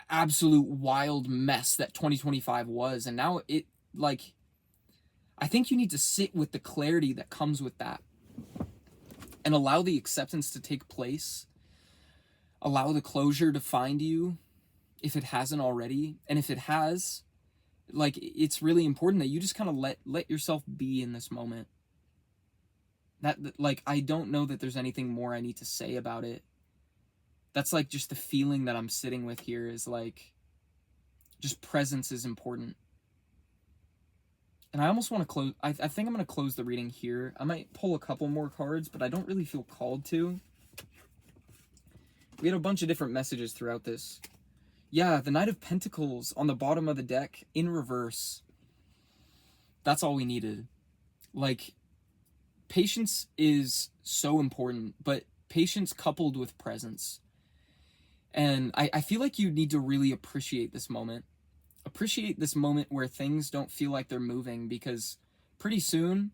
absolute wild mess that 2025 was. And now it, like, I think you need to sit with the clarity that comes with that, and allow the acceptance to take place. Allow the closure to find you, if it hasn't already. And if it has, like, it's really important that you just kind of let yourself be in this moment. That, like, I don't know that there's anything more I need to say about it. That's like just the feeling that I'm sitting with here, is like, just presence is important. And I almost want to close, I think I'm going to close the reading here. I might pull a couple more cards, but I don't really feel called to. We had a bunch of different messages throughout this. Yeah, the Knight of Pentacles on the bottom of the deck in reverse. That's all we needed. Like, patience is so important, but patience coupled with presence. And I feel like you need to really appreciate this moment. Appreciate this moment where things don't feel like they're moving, because pretty soon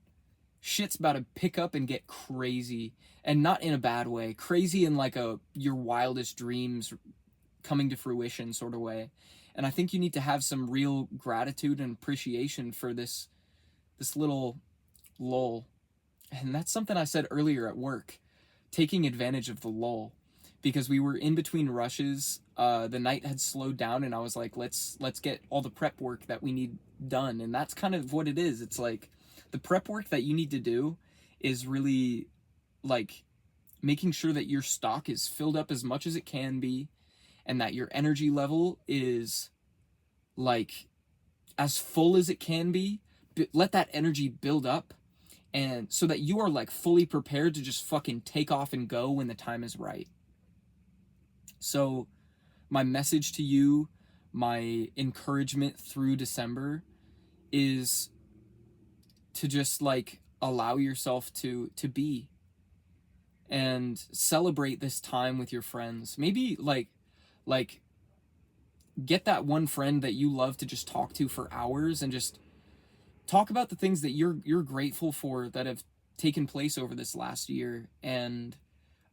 shit's about to pick up and get crazy, and not in a bad way. Crazy in like your wildest dreams coming to fruition sort of way. And I think you need to have some real gratitude and appreciation for this little lull. And that's something I said earlier at work, taking advantage of the lull, because we were in between rushes. The night had slowed down, and I was like, let's get all the prep work that we need done. And that's kind of what it is. It's like the prep work that you need to do is really like making sure that your stock is filled up as much as it can be, and that your energy level is like as full as it can be. Let that energy build up, and so that you are like fully prepared to just fucking take off and go when the time is right. So my message to you, my encouragement through December, is to just like allow yourself to be and celebrate this time with your friends. Maybe like get that one friend that you love to just talk to for hours and just talk about the things that you're grateful for that have taken place over this last year. And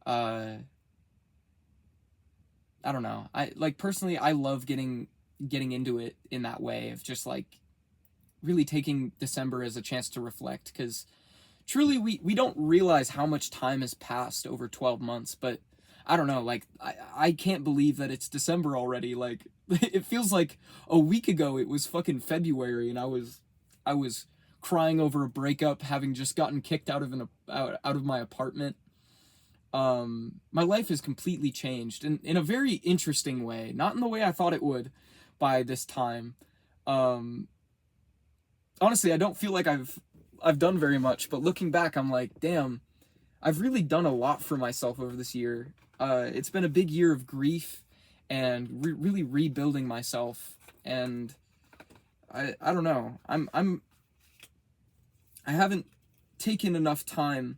I don't know. I like personally I love getting into it in that way of just like really taking December as a chance to reflect, because truly we don't realize how much time has passed over 12 months. But I don't know, like I can't believe that it's December already. Like it feels like a week ago it was fucking February, and I was crying over a breakup, having just gotten kicked out of my apartment. My life has completely changed in a very interesting way, not in the way I thought it would by this time. Honestly, I don't feel like I've done very much, but looking back, I'm like, damn, I've really done a lot for myself over this year. It's been a big year of grief and really rebuilding myself. And I don't know. I haven't taken enough time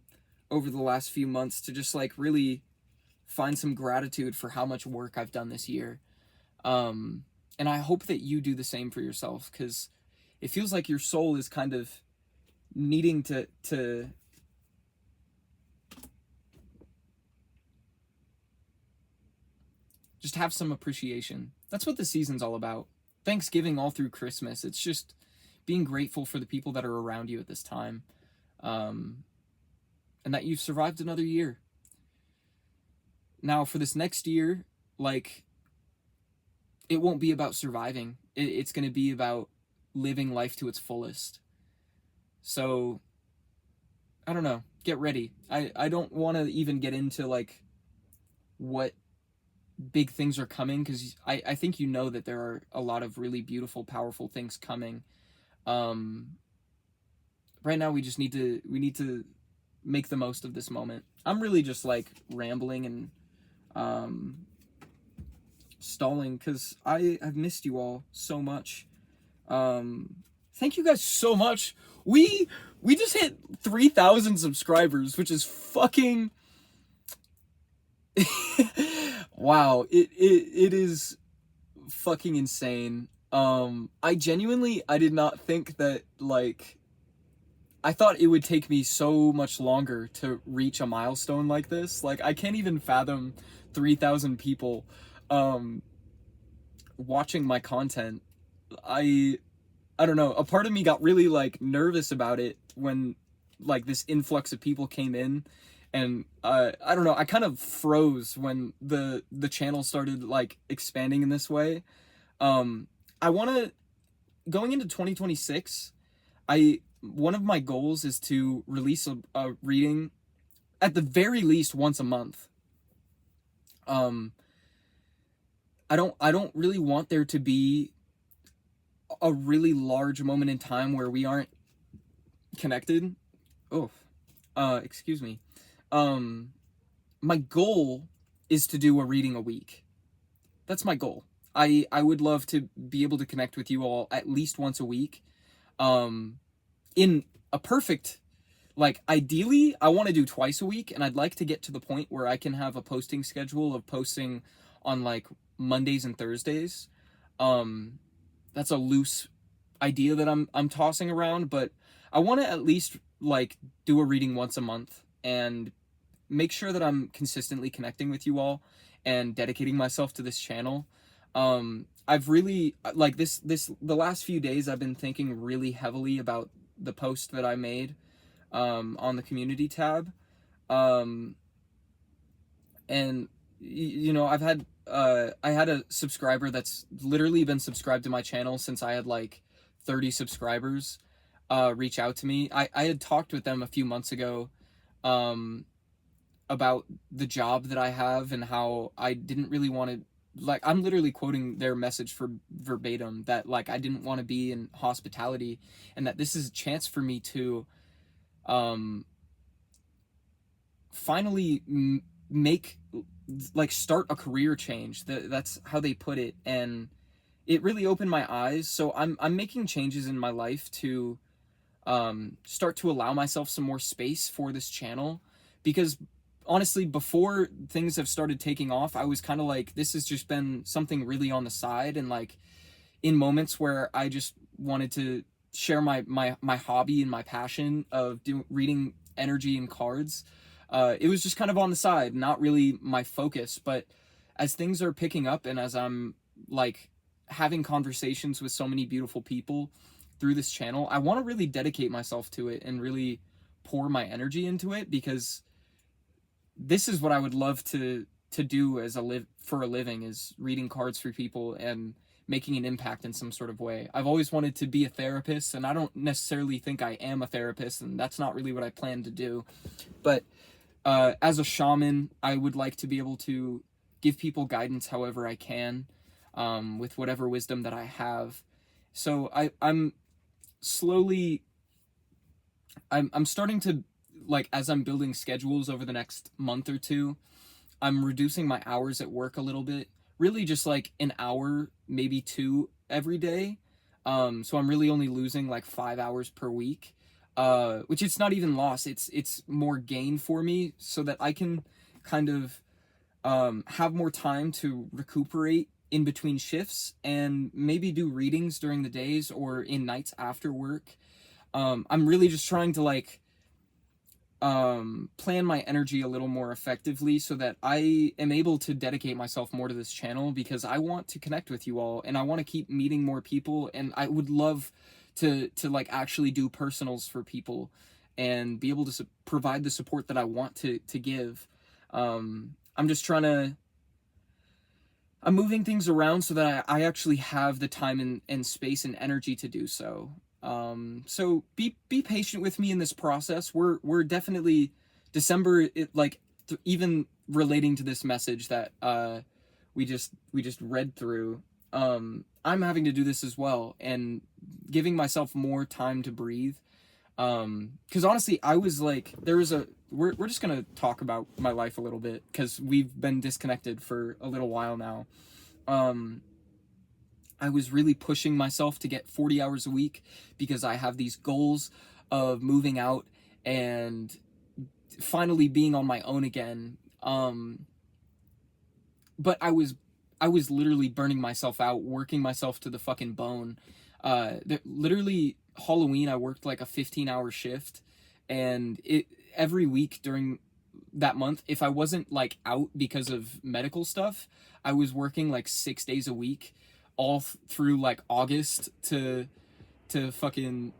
over the last few months to just like really find some gratitude for how much work I've done this year. And I hope that you do the same for yourself, because it feels like your soul is kind of needing to just have some appreciation. That's what the season's all about. Thanksgiving all through Christmas. It's just being grateful for the people that are around you at this time. And that you've survived another year. Now, for this next year, like, it won't be about surviving. It's going to be about living life to its fullest. So, I don't know. Get ready. I don't want to even get into, like, what big things are coming, because I think you know that there are a lot of really beautiful, powerful things coming. Right now, we need to make the most of this moment. I'm really just like rambling and stalling because I've missed you all so much. Thank you guys so much. We just hit 3,000 subscribers, which is fucking wow. It is fucking insane. I did not think that, like, I thought it would take me so much longer to reach a milestone like this. Like, I can't even fathom 3,000 people watching my content. I don't know. A part of me got really like nervous about it when like this influx of people came in, and I don't know. I kind of froze when the channel started like expanding in this way. I want to, going into 2026, one of my goals is to release a reading at the very least once a month. I don't really want there to be a really large moment in time where we aren't connected. Oh, excuse me. My goal is to do a reading a week. That's my goal. I would love to be able to connect with you all at least once a week. In a perfect, like, ideally, I want to do twice a week, and I'd like to get to the point where I can have a posting schedule of posting on, like, Mondays and Thursdays. That's a loose idea that I'm tossing around, but I want to at least, like, do a reading once a month and make sure that I'm consistently connecting with you all and dedicating myself to this channel. I've really, like, the last few days I've been thinking really heavily about the post that I made on the community tab. Um, and you know, I had a subscriber that's literally been subscribed to my channel since I had like 30 subscribers reach out to me. I had talked with them a few months ago about the job that I have and how I didn't really want to, like, I'm literally quoting their message for verbatim, that like I didn't want to be in hospitality and that this is a chance for me to finally make, like, start a career change. That's how they put it, and it really opened my eyes. So I'm making changes in my life to start to allow myself some more space for this channel, because honestly, before things have started taking off, I was kind of like, this has just been something really on the side, and like in moments where I just wanted to share my hobby and my passion of reading energy and cards, it was just kind of on the side, not really my focus. But as things are picking up and as I'm like having conversations with so many beautiful people through this channel, I want to really dedicate myself to it and really pour my energy into it, because this is what I would love to do as for a living, is reading cards for people and making an impact in some sort of way. I've always wanted to be a therapist, and I don't necessarily think I am a therapist, and that's not really what I plan to do. But as a shaman, I would like to be able to give people guidance however I can, with whatever wisdom that I have. So I'm slowly, I'm starting to, like, as I'm building schedules over the next month or two, I'm reducing my hours at work a little bit, really just like an hour, maybe 2 every day. So I'm really only losing like 5 hours per week, which it's not even loss. It's more gain for me, so that I can kind of have more time to recuperate in between shifts and maybe do readings during the days or in nights after work. I'm really just trying to like plan my energy a little more effectively, so that I am able to dedicate myself more to this channel, because I want to connect with you all and I want to keep meeting more people, and I would love to like actually do personals for people and be able to provide the support that I want to give. I'm just trying to, I'm moving things around so that I actually have the time and space and energy to do so. So be patient with me in this process. We're definitely December, like even relating to this message that we just read through. I'm having to do this as well, and giving myself more time to breathe. Because honestly, I was like, we're just gonna talk about my life a little bit, because we've been disconnected for a little while now. I was really pushing myself to get 40 hours a week, because I have these goals of moving out and finally being on my own again. But I was literally burning myself out, working myself to the fucking bone. Literally Halloween, I worked like a 15-hour shift, and every week during that month, if I wasn't like out because of medical stuff, I was working like 6 days a week, all through like August to fucking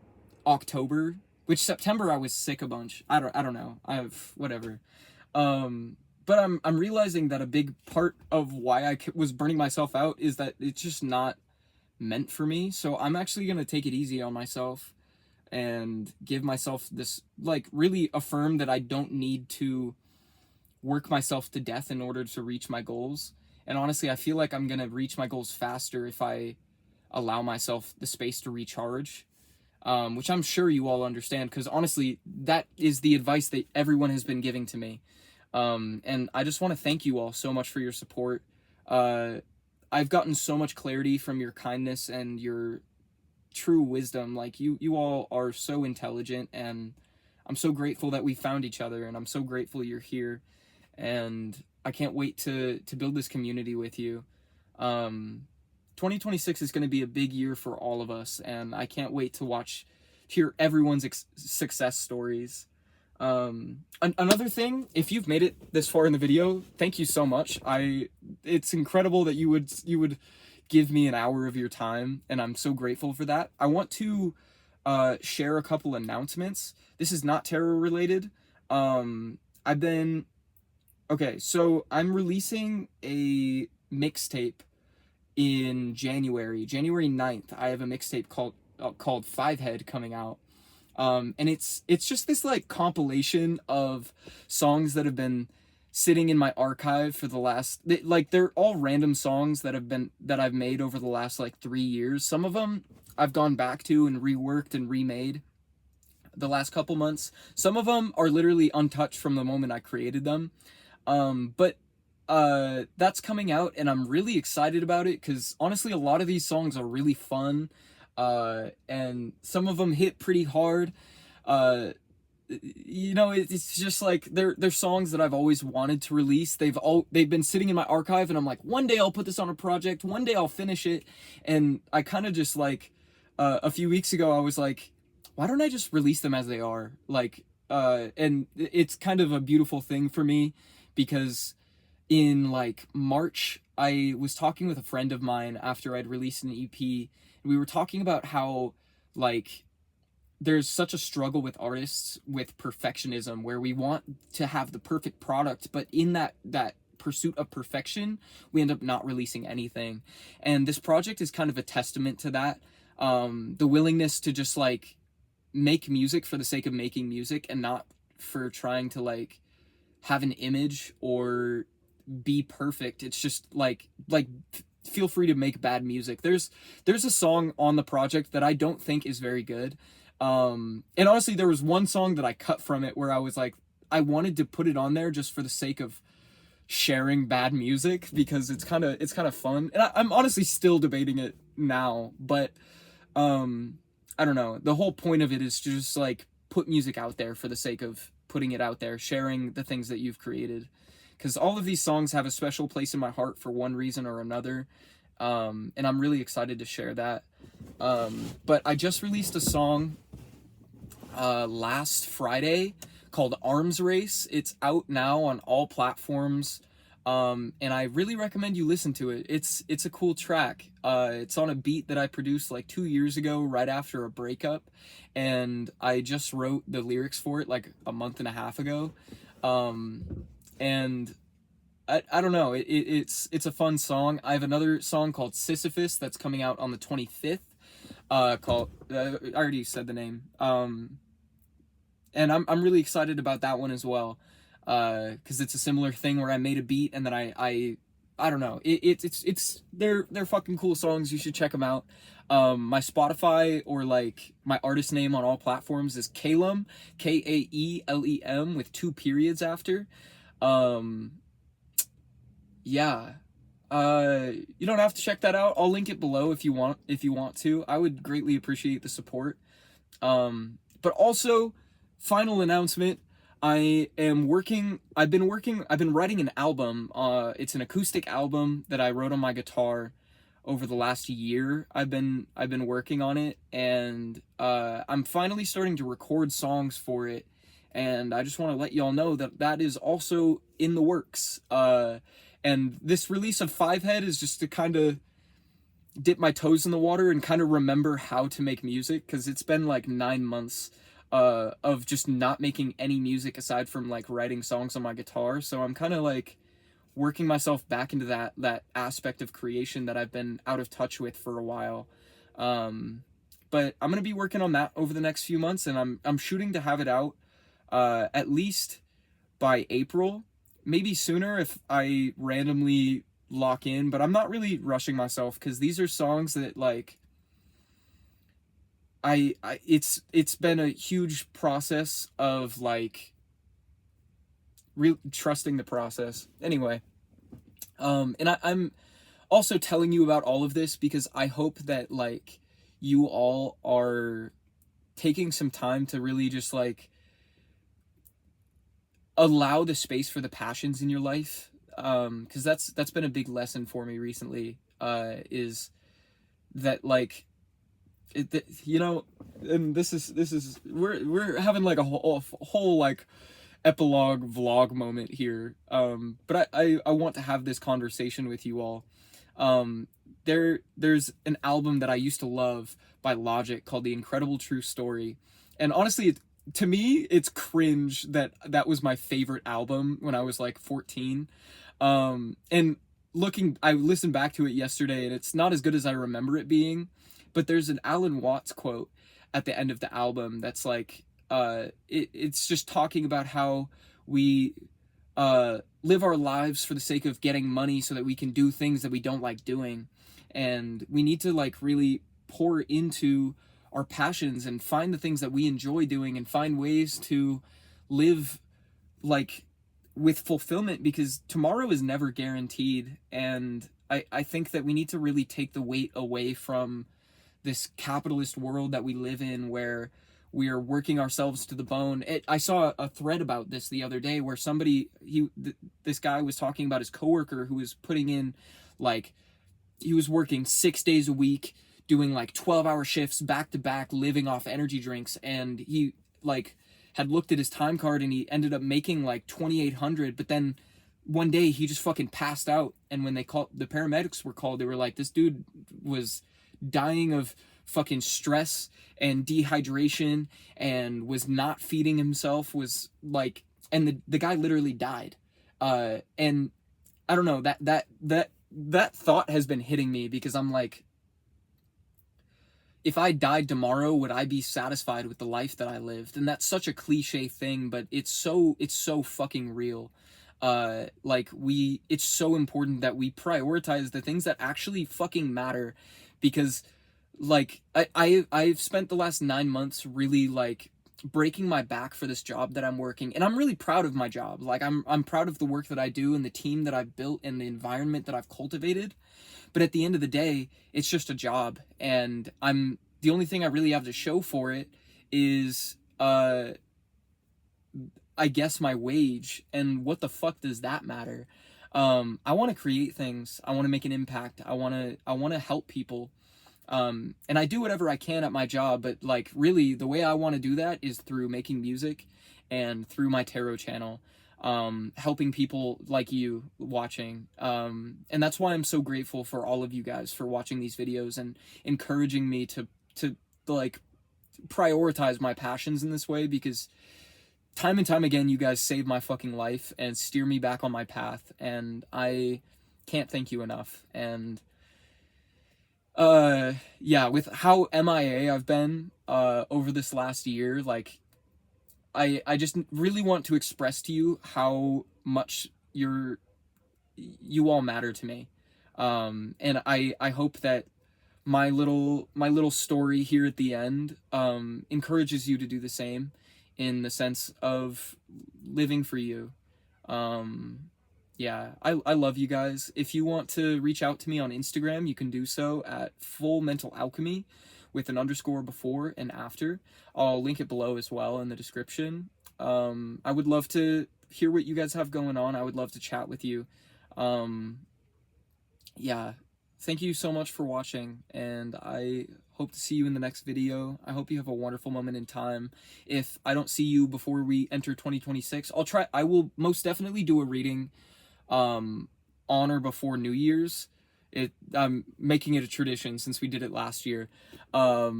October, which September I was sick a bunch. I don't know. Whatever. But I'm realizing that a big part of why I was burning myself out is that it's just not meant for me. So I'm actually going to take it easy on myself and give myself this, like, really affirm that I don't need to work myself to death in order to reach my goals. And honestly, I feel like I'm going to reach my goals faster if I allow myself the space to recharge, which I'm sure you all understand, because honestly, that is the advice that everyone has been giving to me. And I just want to thank you all so much for your support. I've gotten so much clarity from your kindness and your true wisdom. Like, you all are so intelligent, and I'm so grateful that we found each other, and I'm so grateful you're here, and I can't wait to build this community with you. 2026 is going to be a big year for all of us, and I can't wait to hear everyone's success stories. Another thing, if you've made it this far in the video, thank you so much. It's incredible that you would give me an hour of your time, and I'm so grateful for that. I want to share a couple announcements. This is not terror related. I've been Okay, so I'm releasing a mixtape in January 9th. I have a mixtape called Five Head coming out. And it's just this like compilation of songs that have been sitting in my archive for the last, like, they're all random songs that I've made over the last like 3 years. Some of them I've gone back to and reworked and remade the last couple months. Some of them are literally untouched from the moment I created them. But that's coming out, and I'm really excited about it because honestly, a lot of these songs are really fun, and some of them hit pretty hard. It's just like they're songs that I've always wanted to release. They've been sitting in my archive, and I'm like, one day I'll put this on a project. One day I'll finish it, and I kind of just like a few weeks ago I was like, why don't I just release them as they are? Like, and it's kind of a beautiful thing for me. Because in like March, I was talking with a friend of mine after I'd released an EP, and we were talking about how like there's such a struggle with artists with perfectionism, where we want to have the perfect product, but in that pursuit of perfection, we end up not releasing anything. And this project is kind of a testament to that. The willingness to just like make music for the sake of making music and not for trying to like have an image or be perfect. It's just like feel free to make bad music. There's a song on the project that I don't think is very good. And honestly, there was one song that I cut from it where I was like, I wanted to put it on there just for the sake of sharing bad music because it's kind of fun. And I'm honestly still debating it now, but I don't know. The whole point of it is to just like put music out there for the sake of putting it out there, sharing the things that you've created. Because all of these songs have a special place in my heart for one reason or another. And I'm really excited to share that. But I just released a song last Friday called Arms Race. It's out now on all platforms. And I really recommend you listen to it. It's a cool track. It's on a beat that I produced like 2 years ago, right after a breakup. And I just wrote the lyrics for it like a month and a half ago. And I don't know, it's a fun song. I have another song called Sisyphus that's coming out on the 25th, called, I already said the name. And I'm really excited about that one as well. Cause it's a similar thing where I made a beat and then I don't know. They're fucking cool songs. You should check them out. My Spotify or like my artist name on all platforms is Kaelem, Kaelem with 2 periods after. Yeah. You don't have to check that out. I'll link it below if you want to. I would greatly appreciate the support. But also, final announcement, I've been writing an album. It's an acoustic album that I wrote on my guitar over the last year. I've been working on it, and I'm finally starting to record songs for it. And I just want to let y'all know that is also in the works. And this release of Five Head is just to kind of dip my toes in the water and kind of remember how to make music, because it's been like 9 months of just not making any music aside from like writing songs on my guitar. So I'm kind of like working myself back into that aspect of creation that I've been out of touch with for a while. But I'm gonna be working on that over the next few months, and I'm shooting to have it out at least by April, maybe sooner if I randomly lock in. But I'm not really rushing myself, because these are songs that like it's been a huge process of like trusting the process. Anyway, and I'm also telling you about all of this because I hope that like you all are taking some time to really just like allow the space for the passions in your life, because that's been a big lesson for me recently, is that like and this is we're having like a whole like epilogue vlog moment here, but I want to have this conversation with you all. there's an album that I used to love by Logic called The Incredible True Story. And honestly, to me, it's cringe that that was my favorite album when I was like 14. And I listened back to it yesterday, and it's not as good as I remember it being, but there's an Alan Watts quote at the end of the album that's like, it's just talking about how we live our lives for the sake of getting money so that we can do things that we don't like doing. And we need to like really pour into our passions and find the things that we enjoy doing and find ways to live like with fulfillment, because tomorrow is never guaranteed. And I think that we need to really take the weight away from this capitalist world that we live in, where we are working ourselves to the bone. I saw a thread about this the other day where this guy was talking about his coworker who was putting in like, he was working 6 days a week, doing like 12-hour shifts back to back, living off energy drinks. And he like had looked at his time card and he ended up making like $2,800. But then one day he just fucking passed out. And when the paramedics were called, they were like, this dude was dying of fucking stress and dehydration and was not feeding himself, was like, and the guy literally died. And I don't know, that thought has been hitting me, because I'm like, if I died tomorrow, would I be satisfied with the life that I lived? And that's such a cliche thing, but it's so fucking real. It's so important that we prioritize the things that actually fucking matter, because like I've spent the last 9 months really like breaking my back for this job that I'm working, and I'm really proud of my job. Like I'm proud of the work that I do and the team that I've built and the environment that I've cultivated. But at the end of the day, it's just a job, and the only thing I really have to show for it is I guess my wage. And what the fuck does that matter? I want to create things. I want to make an impact. I want to help people. And I do whatever I can at my job, but like really the way I want to do that is through making music and through my tarot channel, helping people like you watching. And that's why I'm so grateful for all of you guys for watching these videos and encouraging me to like prioritize my passions in this way, because time and time again, you guys save my fucking life and steer me back on my path. And I can't thank you enough. And yeah, with how MIA I've been over this last year, like I just really want to express to you how much you all matter to me. And I hope that my little story here at the end encourages you to do the same, in the sense of living for you. Yeah, I love you guys. If you want to reach out to me on Instagram, you can do so at Full Mental Alchemy with an underscore before and after. I'll link it below as well in the description. I would love to hear what you guys have going on. I would love to chat with you. Yeah, thank you so much for watching, and I hope to see you in the next video. I hope you have a wonderful moment in time. If I don't see you before we enter 2026, I will most definitely do a reading on or before New Year's. I'm making it a tradition since we did it last year. I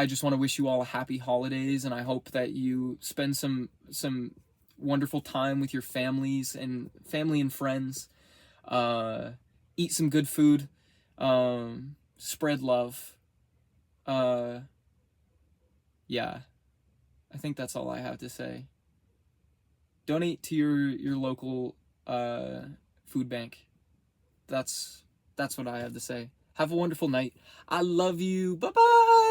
just want to wish you all a happy holidays, and I hope that you spend some wonderful time with your family and friends. Eat some good food. Spread love. Yeah, I think that's all I have to say. Donate to your local food bank. That's what I have to say. Have a wonderful night. I love you. Bye-bye.